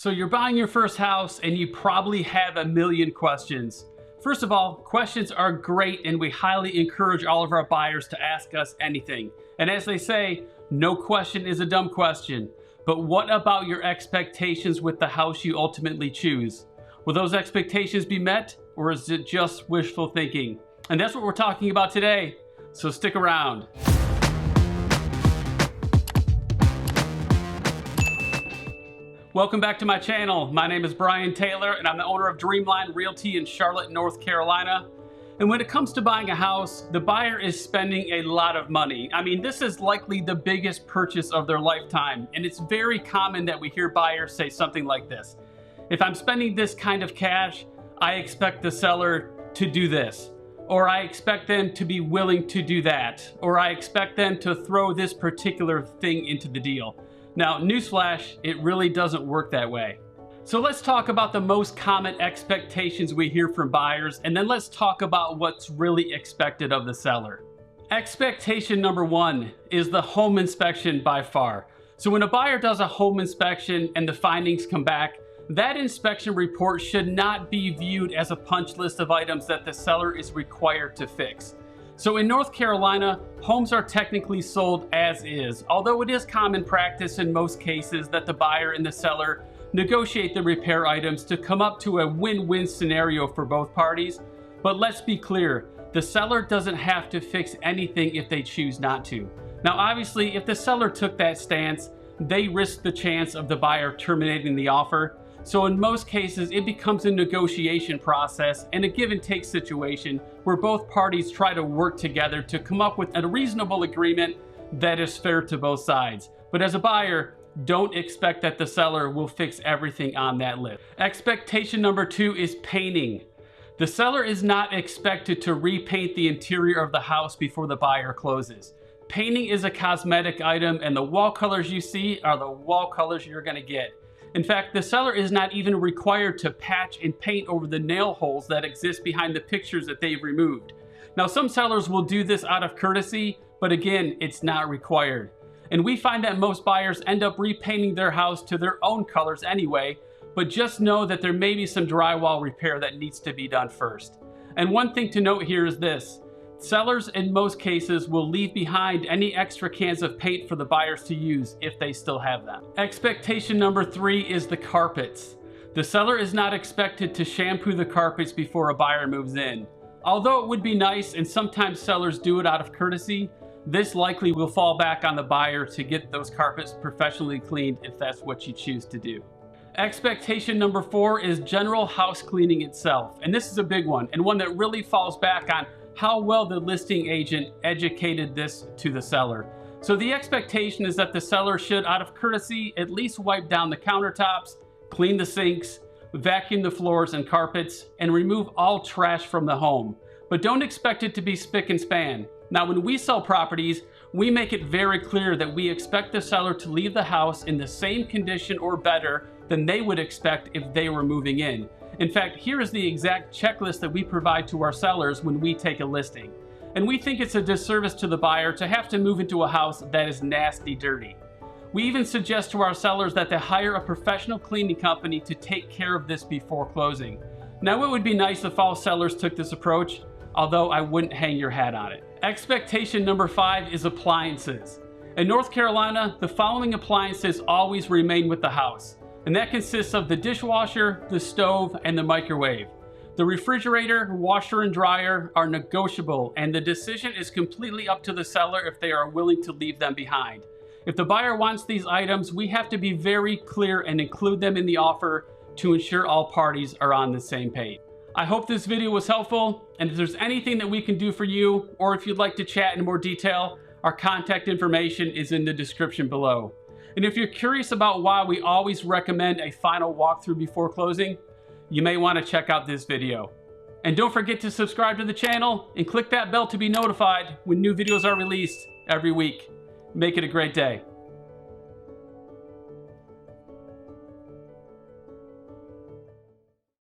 So you're buying your first house and you probably have a million questions. First of all, questions are great and we highly encourage all of our buyers to ask us anything. And as they say, no question is a dumb question. But what about your expectations with the house you ultimately choose? Will those expectations be met, or is it just wishful thinking? And that's what we're talking about today, so stick around. Welcome back to my channel. My name is Brian Taylor and I'm the owner of Dreamline Realty in Charlotte, North Carolina. And when it comes to buying a house, the buyer is spending a lot of money. I mean, this is likely the biggest purchase of their lifetime. And it's very common that we hear buyers say something like this. If I'm spending this kind of cash, I expect the seller to do this. Or I expect them to be willing to do that. Or I expect them to throw this particular thing into the deal. Now, newsflash, it really doesn't work that way. So let's talk about the most common expectations we hear from buyers, and then let's talk about what's really expected of the seller. Expectation number one is the home inspection by far. So when a buyer does a home inspection and the findings come back, that inspection report should not be viewed as a punch list of items that the seller is required to fix. So in North Carolina, homes are technically sold as is, although it is common practice in most cases that the buyer and the seller negotiate the repair items to come up to a win-win scenario for both parties. But let's be clear, the seller doesn't have to fix anything if they choose not to. Now obviously, if the seller took that stance, they risk the chance of the buyer terminating the offer. So in most cases, it becomes a negotiation process and a give and take situation where both parties try to work together to come up with a reasonable agreement that is fair to both sides. But as a buyer, don't expect that the seller will fix everything on that list. Expectation number two is painting. The seller is not expected to repaint the interior of the house before the buyer closes. Painting is a cosmetic item and the wall colors you see are the wall colors you're gonna get. In fact, the seller is not even required to patch and paint over the nail holes that exist behind the pictures that they've removed. Now, some sellers will do this out of courtesy, but again, it's not required. And we find that most buyers end up repainting their house to their own colors anyway, but just know that there may be some drywall repair that needs to be done first. And one thing to note here is this. Sellers in most cases will leave behind any extra cans of paint for the buyers to use if they still have them. Expectation number three is the carpets. The seller is not expected to shampoo the carpets before a buyer moves in. Although it would be nice, and sometimes sellers do it out of courtesy, this likely will fall back on the buyer to get those carpets professionally cleaned if that's what you choose to do. Expectation number four is general house cleaning itself. And this is a big one, and one that really falls back on how well the listing agent educated this to the seller. So the expectation is that the seller should, out of courtesy, at least wipe down the countertops, clean the sinks, vacuum the floors and carpets, and remove all trash from the home. But don't expect it to be spick and span. Now, when we sell properties, we make it very clear that we expect the seller to leave the house in the same condition or better than they would expect if they were moving in. In fact, here is the exact checklist that we provide to our sellers when we take a listing. And we think it's a disservice to the buyer to have to move into a house that is nasty dirty. We even suggest to our sellers that they hire a professional cleaning company to take care of this before closing. Now, it would be nice if all sellers took this approach, although I wouldn't hang your hat on it. Expectation number five is appliances. In North Carolina, the following appliances always remain with the house. And that consists of the dishwasher, the stove, and the microwave. The refrigerator, washer, and dryer are negotiable, and the decision is completely up to the seller if they are willing to leave them behind. If the buyer wants these items, we have to be very clear and include them in the offer to ensure all parties are on the same page. I hope this video was helpful, and if there's anything that we can do for you, or if you'd like to chat in more detail, our contact information is in the description below. And if you're curious about why we always recommend a final walkthrough before closing, you may want to check out this video. And don't forget to subscribe to the channel and click that bell to be notified when new videos are released every week. Make it a great day.